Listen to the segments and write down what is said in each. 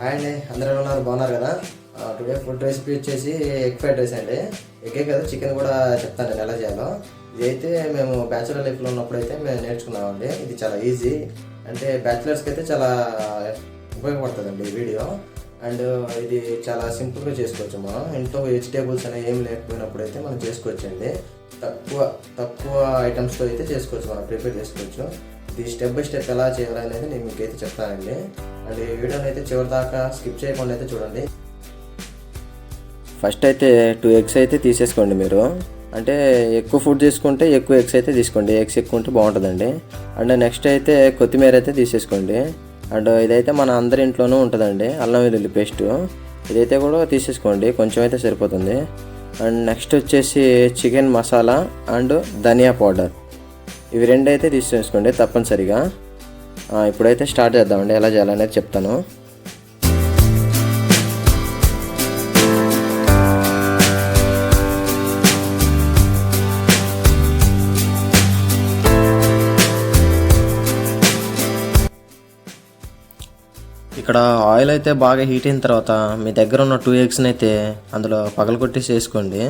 Hi అండి, అందరూ ఉన్నారు, బాగున్నారు కదా. టుడే ఫుడ్ రెసిపీ వచ్చేసి ఎగ్ ఫ్రైడ్ రైస్ అండి. ఎగ్గే కదా, చికెన్ కూడా చెప్తాను నేను ఎలా చేయాలో. ఇదైతే మేము బ్యాచులర్ లైఫ్లో ఉన్నప్పుడు అయితే మేము నేర్చుకున్నామండి. ఇది చాలా ఈజీ, అంటే బ్యాచులర్స్కి అయితే చాలా ఉపయోగపడుతుందండి ఈ వీడియో. అండ్ ఇది చాలా సింపుల్గా చేసుకోవచ్చు. మనం ఇంట్లో వెజిటేబుల్స్ అనేవి ఏం లేకపోయినప్పుడు అయితే మనం చేసుకోవచ్చండి. తక్కువ ఐటమ్స్తో అయితే చేసుకోవచ్చు, మనం ప్రిపేర్ చేసుకోవచ్చు. ఇది స్టెప్ బై స్టెప్ ఎలా చేయాలనేది నేను మీకైతే చెప్తానండి. అండ్ ఈ వీడియోని అయితే చివరి దాకా స్కిప్ చేయకుండా అయితే చూడండి. ఫస్ట్ అయితే 2 ఎగ్స్ అయితే తీసేసుకోండి మీరు. అంటే ఎక్కువ ఫుడ్ తీసుకుంటే ఎక్కువ ఎగ్స్ అయితే తీసుకోండి, ఎగ్స్ ఎక్కువ ఉంటే బాగుంటుందండి. అండ్ నెక్స్ట్ అయితే కొత్తిమీర అయితే తీసేసుకోండి. అండ్ ఇదైతే మన అందరి ఇంట్లోనూ ఉంటుందండి, అల్లం వెల్లుల్లి పేస్ట్. ఇదైతే కూడా తీసేసుకోండి, కొంచెం అయితే సరిపోతుంది. అండ్ నెక్స్ట్ వచ్చేసి చికెన్ మసాలా అండ్ ధనియా పౌడర్, ఇవి రెండు అయితే తీసేసుకోండి తప్పనిసరిగా. ఇప్పుడైతే స్టార్ట్ చేద్దామండి, ఎలా చేయాలనేది చెప్తాను. ఇక్కడ ఆయిల్ అయితే బాగా హీట్ అయిన తర్వాత మీ దగ్గర ఉన్న 2 ఎగ్స్ని అయితే అందులో పగలగొట్టేసి వేసుకోండి.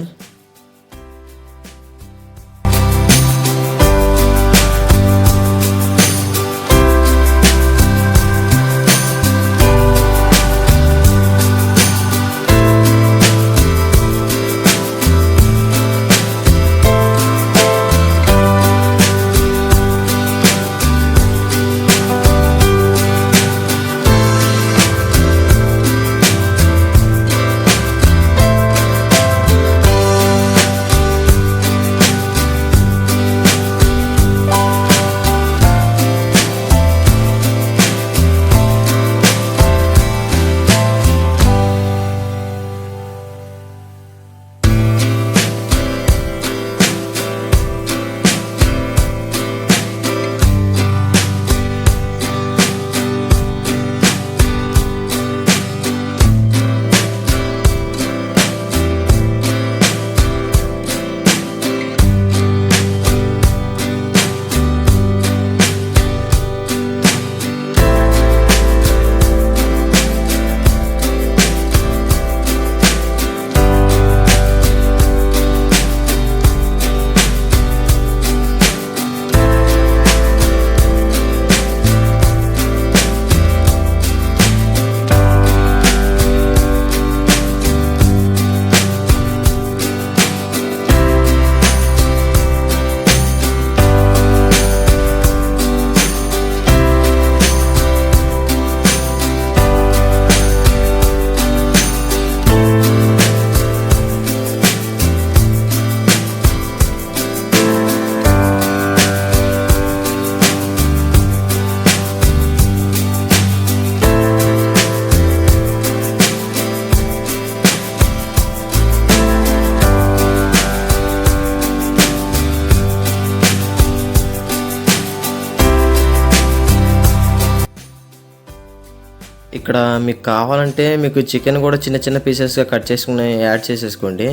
ఇక్కడ మీకు కావాలంటే మీకు చికెన్ కూడా చిన్న చిన్న పీసెస్గా కట్ చేసుకుని యాడ్ చేసేసుకోండి.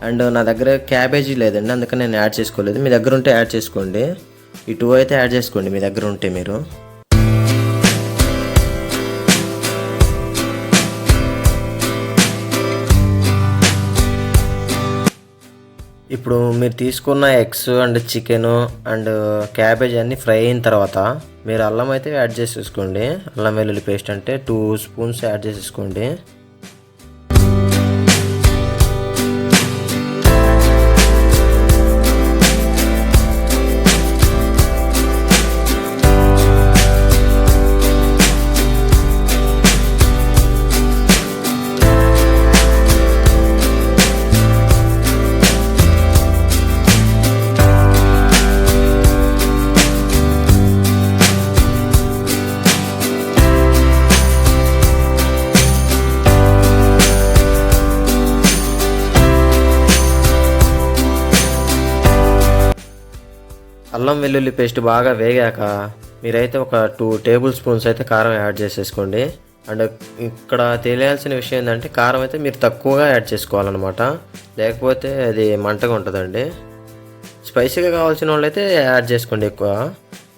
అండ్ నా దగ్గర క్యాబేజీ లేదండి, అందుకని నేను యాడ్ చేసుకోలేదు. మీ దగ్గర ఉంటే యాడ్ చేసుకోండి. ఈ 2 అయితే యాడ్ చేసుకోండి మీ దగ్గర ఉంటే మీరు. ఇప్పుడు మీరు తీసుకున్న eggs and chicken and cabbage అన్నీ ఫ్రై అయిన తర్వాత మీరు అల్లం అయితే యాడ్ చేసేసుకోండి. అల్లం వెల్లుల్లి పేస్ట్ అంటే 2 స్పూన్స్ యాడ్ చేసేసుకోండి. అల్లం వెల్లుల్లి పేస్ట్ బాగా వేగాక మీరైతే ఒక 2 టేబుల్ స్పూన్స్ అయితే కారం యాడ్ చేసేసుకోండి. అండ్ ఇక్కడ తెలియాల్సిన విషయం ఏంటంటే కారం అయితే మీరు తక్కువగా యాడ్ చేసుకోవాలన్నమాట, లేకపోతే అది మంటగా ఉంటుందండి. స్పైసీగా కావాల్సిన వాళ్ళు అయితే యాడ్ చేసుకోండి ఎక్కువ.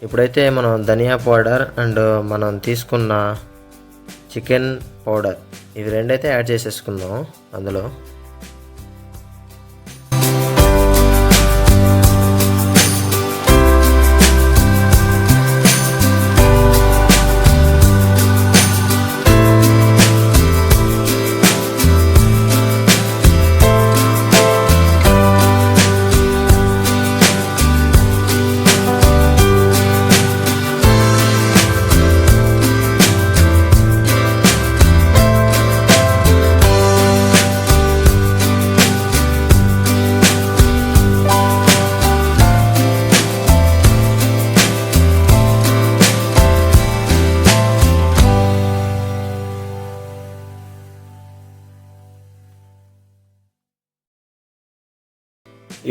ఇప్పుడైతే మనం ధనియా పౌడర్ అండ్ మనం తీసుకున్న చికెన్ పౌడర్, ఇవి రెండైతే యాడ్ చేసేసుకుందాం అందులో.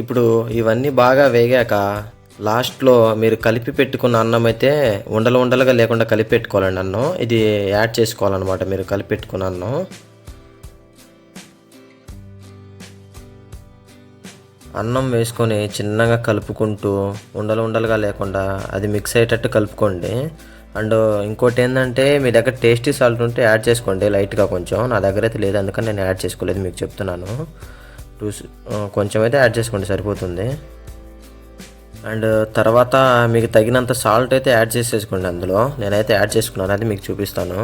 ఇప్పుడు ఇవన్నీ బాగా వేగాక లాస్ట్లో మీరు కలిపి పెట్టుకున్న అన్నం అయితే ఉండలు ఉండలుగా లేకుండా కలిపి పెట్టుకోవాలండి. అన్నం ఇది యాడ్ చేసుకోవాలన్నమాట. మీరు కలిపి పెట్టుకున్న అన్నం అన్నం వేసుకొని చిన్నగా కలుపుకుంటూ ఉండలు ఉండలుగా లేకుండా అది మిక్స్ అయ్యేటట్టు కలుపుకోండి. అండ్ ఇంకోటి ఏంటంటే మీ దగ్గర టేస్టీ సాల్ట్ ఉంటే యాడ్ చేసుకోండి లైట్గా కొంచెం. నా దగ్గర అయితే లేదు, అందుకని నేను యాడ్ చేసుకోలేదు, మీకు చెప్తున్నాను. కొంచెం అయితే యాడ్ చేసుకోండి సరిపోతుంది. అండ్ తర్వాత మీకు తగినంత సాల్ట్ అయితే యాడ్ చేసేసుకోండి అందులో. నేనైతే యాడ్ చేసుకున్నాను, అది మీకు చూపిస్తాను.